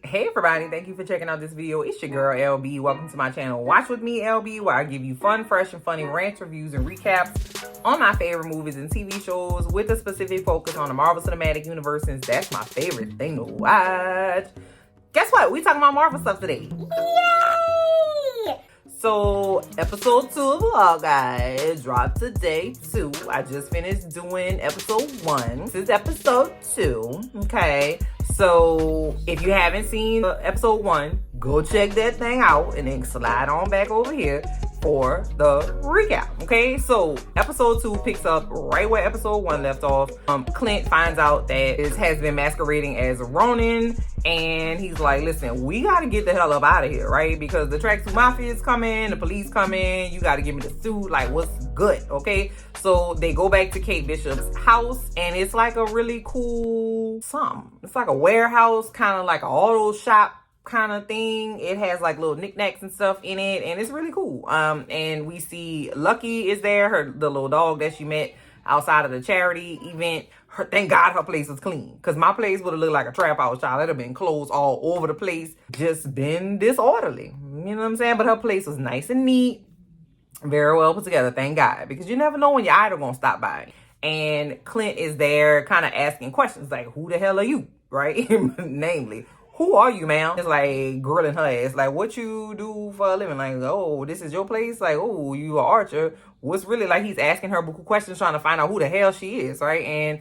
Hey everybody, thank you for checking out this video. It's your girl LB. Welcome to my channel Watch With Me LB, where I give you fun, fresh, and funny rants, reviews, and recaps on my favorite movies and TV shows with a specific focus on the Marvel Cinematic Universe, since that's my favorite thing to watch. Guess what? We talking about Marvel stuff today. Yay! So, episode 2 of Hawkeye dropped today, too. I just finished doing episode 1. This is episode 2, okay? So, if you haven't seen episode 1, go check that thing out and then slide on back over here for the recap, okay? So, episode 2 picks up right where episode 1 left off. Clint finds out that it has been masquerading as Ronin, and he's like, listen, we gotta get the hell up out of here, right? Because the tracksuit mafia is coming, the police coming, you gotta give me the suit, like, what's good, okay? So, they go back to Kate Bishop's house, and it's like a really cool something. It's like a warehouse, kind of like an auto shop kind of thing. It has like little knickknacks and stuff in it, and it's really cool. And we see Lucky is there, the little dog that she met outside of the charity event. Thank God her place was clean, because my place would have looked like a trap house, child. It'd have been clothes all over the place, just been disorderly. You know what I'm saying? But her place was nice and neat, very well put together, thank God, because you never know when your idol gonna stop by. And Clint is there kind of asking questions like, who the hell are you, right? Namely, who are you, ma'am? It's like grilling her ass. Like, what you do for a living? Like, oh, this is your place? Like, oh, you an archer? What's really, like, he's asking her questions trying to find out who the hell she is, right? And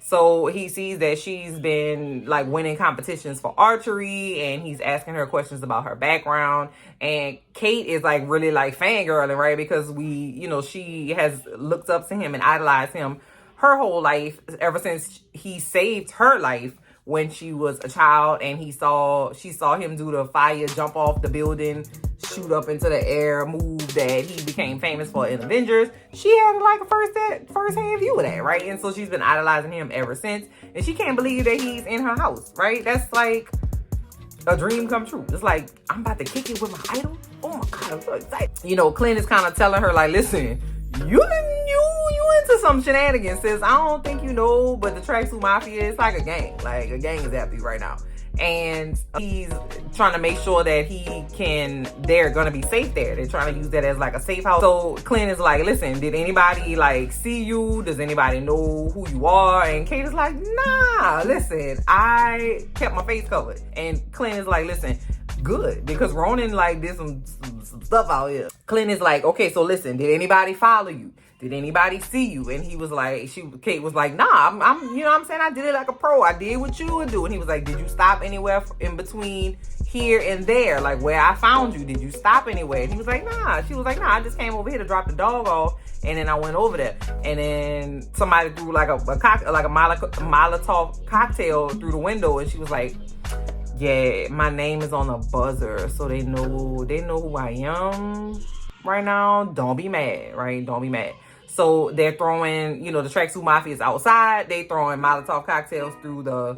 so he sees that she's been like winning competitions for archery, and he's asking her questions about her background. And Kate is like really like fangirling, right? Because she has looked up to him and idolized him her whole life, ever since he saved her life when she was a child, and she saw him do the fire, jump off the building, shoot up into the air, move that he became famous for in Avengers. She had like a first-hand view of that, right? And so she's been idolizing him ever since, and she can't believe that he's in her house, right? That's like a dream come true. It's like, I'm about to kick it with my idol. Oh my God, I'm so excited. Clint is kind of telling her like, listen, you into some shenanigans, sis. I don't think you know, but the Tracksuit Mafia is like a gang. Like, a gang is after you right now. And he's trying to make sure that they're gonna be safe there. They're trying to use that as like a safe house. So Clint is like, listen, did anybody like see you? Does anybody know who you are? And Kate is like, nah, listen, I kept my face covered. And Clint is like, listen, good, because Ronin like did some stuff out here. Clint is like, okay, so listen, did anybody follow you? Did anybody see you? And he was like, Kate was like, nah, I'm you know what I'm saying? I did it like a pro. I did what you would do. And he was like, did you stop anywhere in between here and there? Like where I found you, did you stop anywhere? And he was like, nah. She was like, nah, I just came over here to drop the dog off. And then I went over there. And then somebody threw like a Molotov cocktail through the window. And she was like, yeah, my name is on a buzzer, so they know who I am right now. Don't be mad, right? Don't be mad. So they're throwing, the Tracksuit Mafia is outside. They throwing Molotov cocktails through the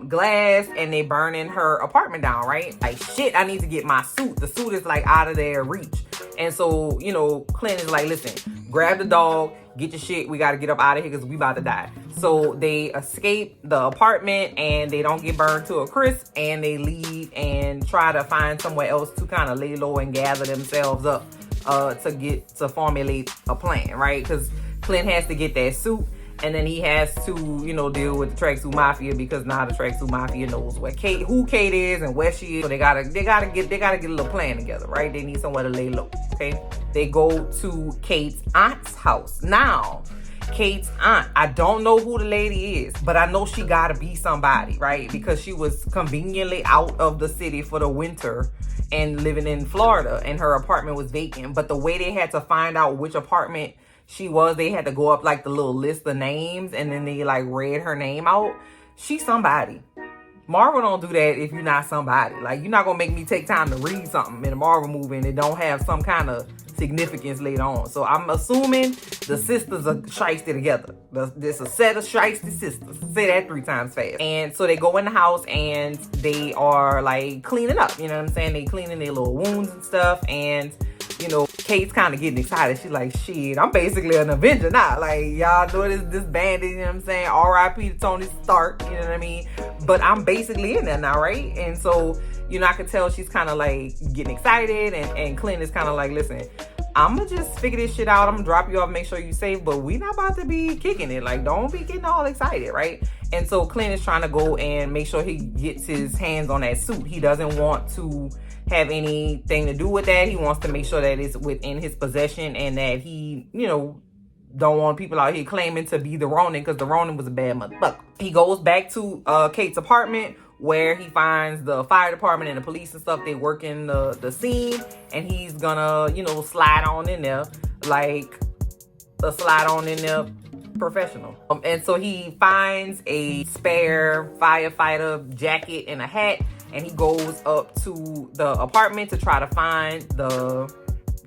glass, and they burning her apartment down, right? Like, shit, I need to get my suit. The suit is like out of their reach. And so, Clint is like, listen, grab the dog, get your shit. We got to get up out of here because we about to die. So they escape the apartment, and they don't get burned to a crisp, and they leave and try to find somewhere else to kind of lay low and gather themselves up to formulate a plan, right? Because Clint has to get that suit, and then he has to, deal with the Tracksuit Mafia, because now the Tracksuit Mafia knows who Kate is and where she is. So they gotta get a little plan together, right? They need somewhere to lay low. Okay, they go to Kate's aunt's house. Now, Kate's aunt, I don't know who the lady is, but I know she gotta be somebody, right? Because she was conveniently out of the city for the winter and living in Florida, and her apartment was vacant. But the way they had to find out which apartment she was, they had to go up like the little list of names, and then they like read her name out. She's somebody. Marvel don't do that if you're not somebody. Like, you're not gonna make me take time to read something in a Marvel movie and it don't have some kind of significance later on. So I'm assuming the sisters are shiesty together. There's a set of shiesty sisters. Say that 3 times fast. And so they go in the house, and they are like cleaning up. You know what I'm saying? They cleaning their little wounds and stuff. And Kate's kind of getting excited. She's like, shit, I'm basically an Avenger now. Like, y'all know this bandit, you know what I'm saying? R.I.P. to Tony Stark, you know what I mean? But I'm basically in there now, right? And so, you know, I could tell she's kind of like getting excited. And Clint is kind of like, listen, I'm going to just figure this shit out. I'm going to drop you off, make sure you're safe. But we not about to be kicking it. Like, don't be getting all excited, right? And so Clint is trying to go and make sure he gets his hands on that suit. He doesn't want to have anything to do with that. He wants to make sure that it's within his possession and that he, you know, don't want people out here claiming to be the Ronin, because the Ronin was a bad motherfucker. He goes back to Kate's apartment where he finds the fire department and the police and stuff. They work in the scene, and he's gonna, you know, slide on in there like a slide on in there professional. And so he finds a spare firefighter jacket and a hat, and he goes up to the apartment to try to find the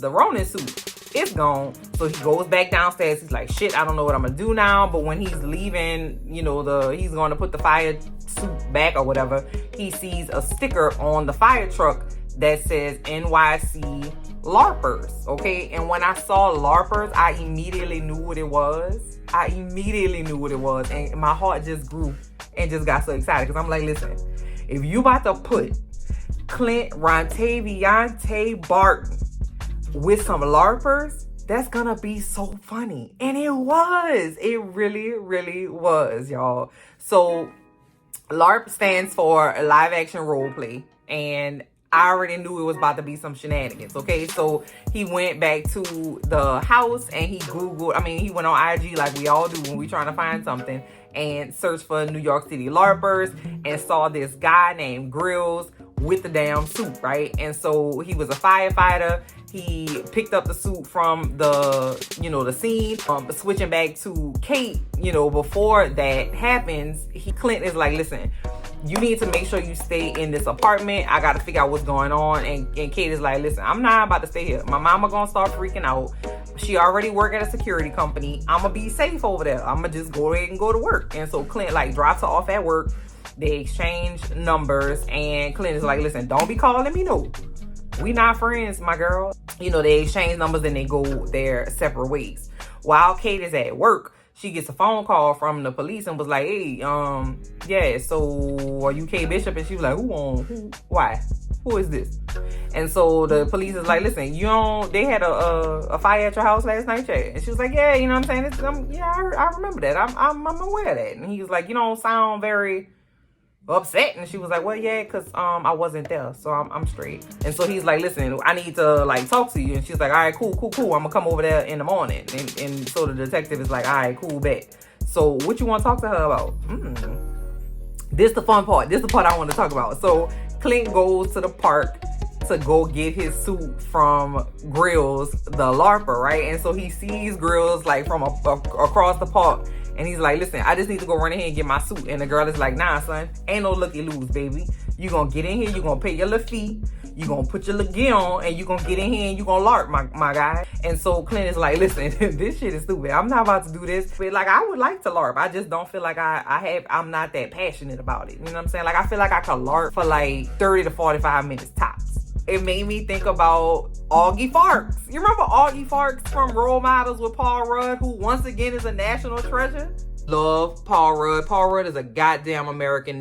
Ronin suit. It's gone. So he goes back downstairs. He's like, shit, I don't know what I'm gonna do now. But when he's leaving, you know, he's gonna put the fire suit back or whatever, he sees a sticker on the fire truck that says NYC LARPers, okay? And when I saw LARPers, I immediately knew what it was. And my heart just grew and just got so excited, because I'm like, listen, if you about to put Clint Rontaviante Barton with some LARPers, that's gonna be so funny. And it was. It really, really was, y'all. So LARP stands for live action role play. And I already knew it was about to be some shenanigans, okay? So he went back to the house and he went on IG like we all do when we trying to find something, and searched for New York City LARPers and saw this guy named Grylls with the damn suit, right? And so he was a firefighter. He picked up the suit from the, you know, the scene. But switching back to Kate, you know, before that happens, Clint is like, listen, you need to make sure you stay in this apartment. I got to figure out what's going on. And Kate is like, listen, I'm not about to stay here. My mama gonna start freaking out. She already work at a security company. I'm gonna be safe over there. I'm gonna just go ahead and go to work. And so Clint like drops her off at work. They exchange numbers, and Clint is like, listen, don't be calling me no. We not friends, my girl. You know, they exchange numbers and they go their separate ways. While Kate is at work, she gets a phone call from the police and was like, hey, yeah, so are you Kate Bishop? And she was like, why? Who is this? And so the police is like, listen, they had a fire at your house last night, Chad? And she was like, yeah, you know what I'm saying? I remember that. I'm aware of that. And he was like, you don't sound very upset. And she was like, well, yeah, because I wasn't there, so I'm straight. And so he's like, listen, I need to like talk to you. And she's like, all right, cool, I'm gonna come over there in the morning. And so the detective is like, all right, cool, bet. So what you want to talk to her about? This the fun part. This the part I want to talk about. So Clint goes to the park to go get his suit from Grylls, the LARPer, right? And so he sees Grylls like from across the park. And he's like, listen, I just need to go run in here and get my suit. And the girl is like, nah, son, ain't no looky-loos, baby. You gonna get in here, you gonna pay your little fee, you gonna put your little gear on, and you gonna get in here and you gonna LARP, my guy. And so Clint is like, listen, this shit is stupid. I'm not about to do this. But like, I would like to LARP. I just don't feel like I'm not that passionate about it. You know what I'm saying? Like, I feel like I could LARP for like 30 to 45 minutes tops. It made me think about Augie Farks. You remember Augie Farks from Role Models with Paul Rudd, who once again is a national treasure? Love Paul Rudd. Paul Rudd is a goddamn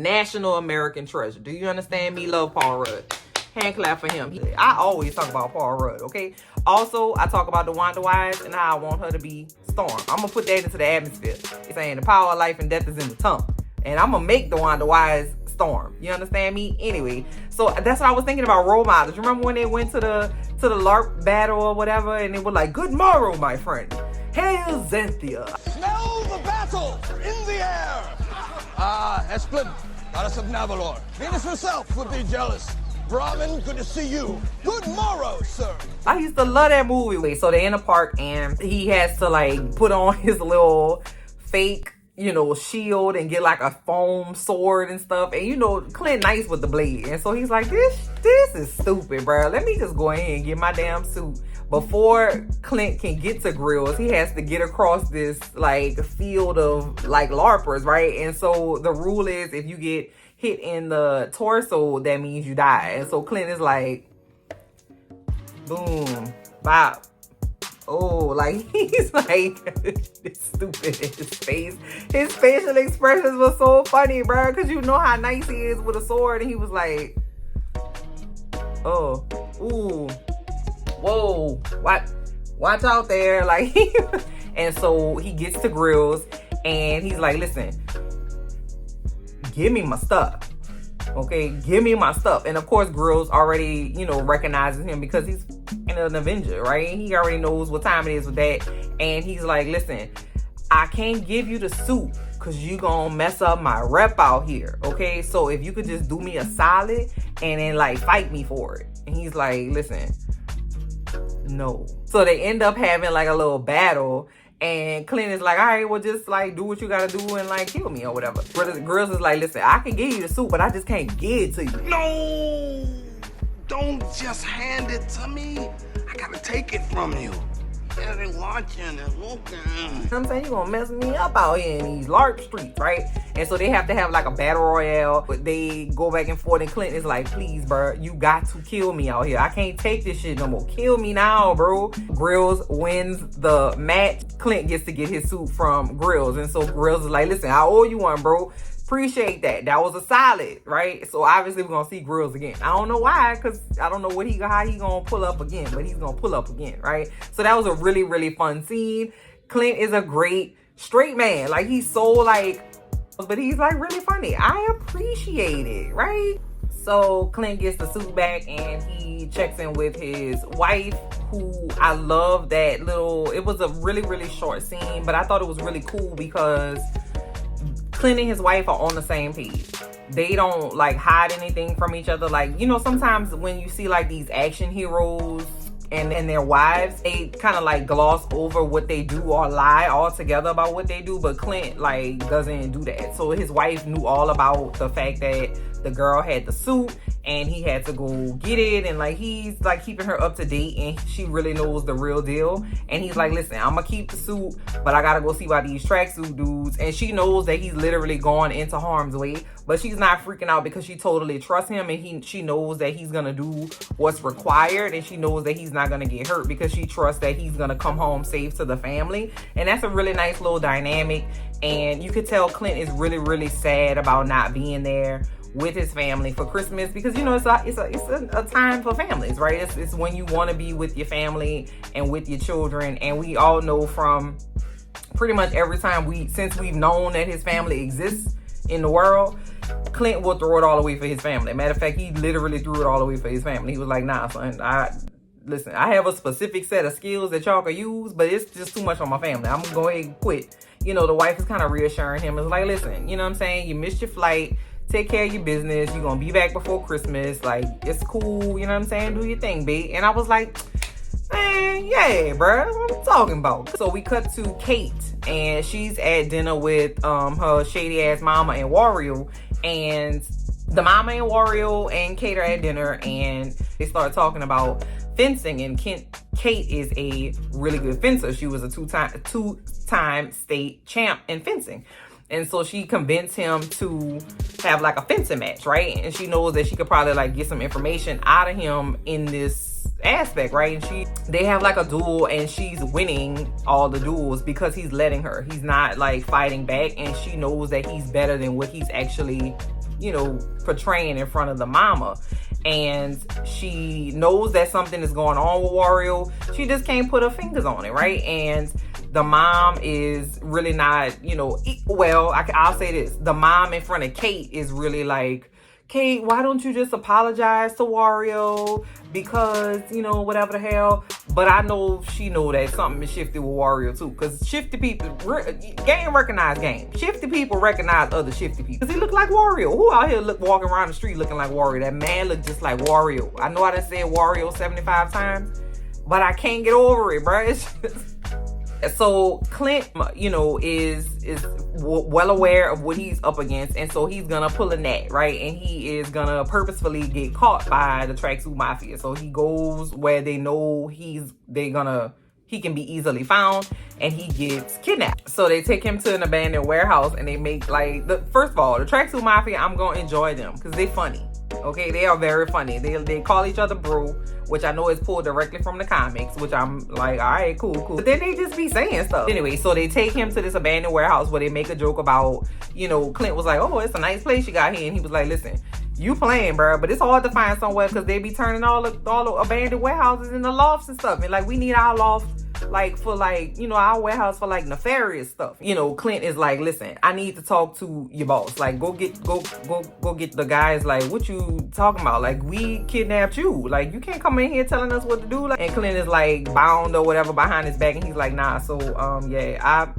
national American treasure. Do you understand me? Love Paul Rudd. Hand clap for him. I always talk about Paul Rudd, okay? Also, I talk about DeWanda Wise and how I want her to be Storm. I'm going to put that into the atmosphere. It's saying the power of life and death is in the tongue. And I'm going to make DeWanda Wise Storm. You understand me? Anyway, so that's what I was thinking about Role Models. Remember when they went to the LARP battle or whatever, and they were like, good morrow, my friend. Hail Xanthia. Smell the battle in the air. Ah, Esplin, goddess of Navalor. Venus herself would be jealous. Brahmin, good to see you. Good morrow, sir. I used to love that movie. So they're in the park, and he has to like put on his little fake, you know, shield and get like a foam sword and stuff. And you know, Clint nice with the blade. And so he's like, this is stupid, bro. Let me just go ahead and get my damn suit. Before Clint can get to Grylls, he has to get across this like field of like LARPers, right? And so the rule is if you get hit in the torso, that means you die. And so Clint is like, boom, Bop. Oh, like, he's like, it's stupid. His facial expressions were so funny, bro. Because you know how nice he is with a sword. And he was like, oh, ooh, whoa, watch out there. Like, and so he gets to Grylls and he's like, listen, give me my stuff. Okay, give me my stuff. And of course, Grylls already, recognizes him because he's an Avenger, right? He already knows what time it is with that. And he's like, listen, I can't give you the suit because you gonna mess up my rep out here. Okay, so if you could just do me a solid and then like fight me for it. And he's like, listen, no. So they end up having like a little battle. And Clint is like, all right, well, just like do what you gotta do and like kill me or whatever. Grylls is like, listen, I can give you the suit, but I just can't give it to you. No! Don't just hand it to me. I gotta take it from you. Yeah, they watching and looking. You know what I'm saying? You're gonna mess me up out here in these LARP streets, right? And so they have to have like a battle royale, but they go back and forth, and Clint is like, please, bro, you got to kill me out here. I can't take this shit no more. Kill me now, bro. Grylls wins the match. Clint gets to get his suit from Grylls, and so Grylls is like, listen, I owe you one, bro. Appreciate that. That was a solid, right? So obviously we're gonna see Grylls again. I don't know why, because I don't know how he gonna pull up again, but he's gonna pull up again, right? So that was a really, really fun scene. Clint is a great straight man. Like, he's so like, but he's like really funny. I appreciate it, right? So Clint gets the suit back and he checks in with his wife, who I love that little, it was a really, really short scene, but I thought it was really cool because Clint and his wife are on the same page. They don't like hide anything from each other. Like, sometimes when you see like these action heroes and their wives, they kind of like gloss over what they do or lie altogether about what they do. But Clint like doesn't do that. So his wife knew all about the fact that the girl had the suit and he had to go get it, and like he's like keeping her up to date, and she really knows the real deal. And he's like, listen, I'm gonna keep the suit, but I gotta go see about these tracksuit dudes. And she knows that he's literally gone into harm's way, but she's not freaking out because she totally trusts him, and she knows that he's gonna do what's required, and she knows that he's not gonna get hurt because she trusts that he's gonna come home safe to the family. And that's a really nice little dynamic. And you could tell Clint is really, really sad about not being there with his family for Christmas, because it's a time for families, right? It's when you want to be with your family and with your children. And we all know from pretty much every time since we've known that his family exists in the world, Clint will throw it all away for his family. Matter of fact, he literally threw it all away for his family. He was like, nah, son, listen, I have a specific set of skills that y'all can use, but it's just too much on my family. I'm gonna go ahead and quit. The wife is kind of reassuring him. It's like, listen, you know what I'm saying? You missed your flight. Take care of your business. You're gonna be back before Christmas. Like, it's cool. You know what I'm saying? Do your thing, babe. And I was like, man, yeah, bro. That's what I'm talking about. So we cut to Kate, and she's at dinner with her shady ass mama and Wario. And the mama and Wario and Kate are at dinner, and they start talking about fencing. And Kate is a really good fencer. She was a two-time state champ in fencing. And so she convinced him to have like a fencing match, right? And she knows that she could probably like get some information out of him in this aspect, right? And they have like a duel, and she's winning all the duels because he's letting her. He's not like fighting back, and she knows that he's better than what he's actually, portraying in front of the mama. And she knows that something is going on with Wario. She just can't put her fingers on it, right? And the mom is really not, I'll say this. The mom in front of Kate is really like, Kate, why don't you just apologize to Wario? Because, whatever the hell. But I know she know that something is shifty with Wario too. Because shifty people, game recognize game. Shifty people recognize other shifty people. Because he look like Wario. Who out here walking around the street looking like Wario? That man look just like Wario. I know I done said Wario 75 times, but I can't get over it, bro. It's just... So Clint, is well aware of what he's up against, and so he's gonna pull a net, right? And he is gonna purposefully get caught by the Tracksuit Mafia. So he goes where they know he can be easily found, and he gets kidnapped. So they take him to an abandoned warehouse, and they make first of all, the Tracksuit Mafia, I'm gonna enjoy them because they funny. Okay, they are very funny. They call each other bro, which I know is pulled directly from the comics, which I'm like, all right, cool. But then they just be saying stuff. Anyway, so they take him to this abandoned warehouse where they make a joke about, you know, Clint was like, oh, it's a nice place you got here. And he was like, listen, you playing, bro, but it's hard to find somewhere because they be turning all the abandoned warehouses into lofts and stuff. And like, we need our loft, like, for like, you know, our warehouse for like nefarious stuff. You know, Clint is like, listen, I need to talk to your boss. Like, go get the guys. Like, what you talking about? Like, we kidnapped you. Like, you can't come in here telling us what to do. Like, and Clint is like bound or whatever behind his back, and he's like, nah. So yeah,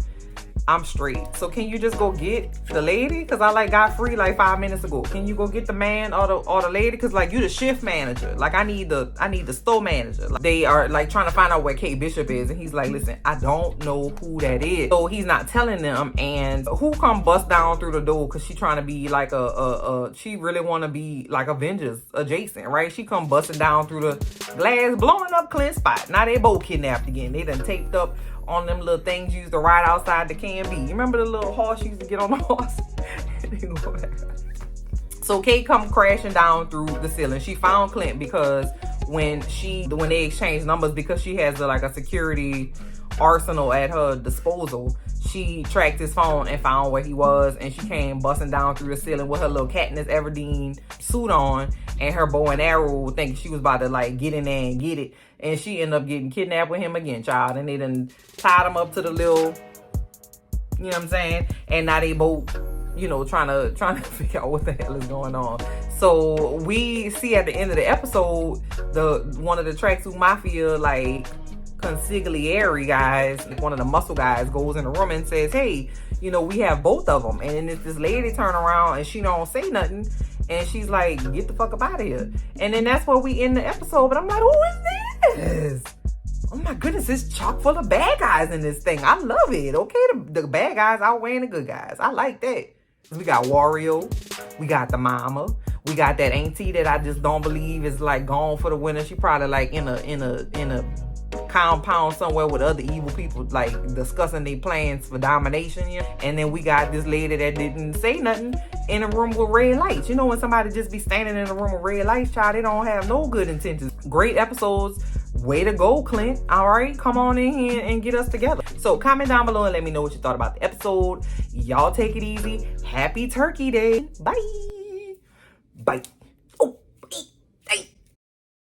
I'm straight. So can you just go get the lady? Cause I like got free like 5 minutes ago. Can you go get the man or the lady? Cause like you the shift manager. Like I need the store manager. Like, they are like trying to find out where Kate Bishop is, and he's like, listen, I don't know who that is. So he's not telling them. And who come bust down through the door? Cause she trying to be like she really want to be like Avengers adjacent, right? She come busting down through the glass, blowing up Clint's spot. Now they both kidnapped again. They done taped up on them little things you used to ride outside the Can-B. You remember the little horse you used to get on the horse? So Kate come crashing down through the ceiling. She found Clint because when they exchanged numbers, because she has like a security arsenal at her disposal, she tracked his phone and found where he was, and she came busting down through the ceiling with her little Katniss Everdeen suit on and her bow and arrow, thinking she was about to like get in there and get it. And she ended up getting kidnapped with him again, child. And they done tied him up to the little, you know what I'm saying? And now they both, you know, trying to figure out what the hell is going on. So we see at the end of the episode, one of the Tracksuit Mafia, like, consigliere guys, one of the muscle guys, goes in the room and says, hey, you know, we have both of them. And then this lady turn around and she don't say nothing. And she's like, get the fuck up out of here. And then that's where we end the episode. But I'm like, who is this? Oh my goodness, it's chock full of bad guys in this thing. I love it. Okay, the bad guys outweighing the good guys. I like that. We got Wario. We got the mama. We got that auntie that I just don't believe is like gone for the winter. She probably like in a compound somewhere with other evil people, like discussing their plans for domination. And then we got this lady that didn't say nothing in a room with red lights. You know, when somebody just be standing in a room with red lights, child, they don't have no good intentions. Great episodes. Way to go, Clint. All right, come on in here and get us together. So comment down below and let me know what you thought about the episode. Y'all take it easy. Happy Turkey Day. Bye. Bye.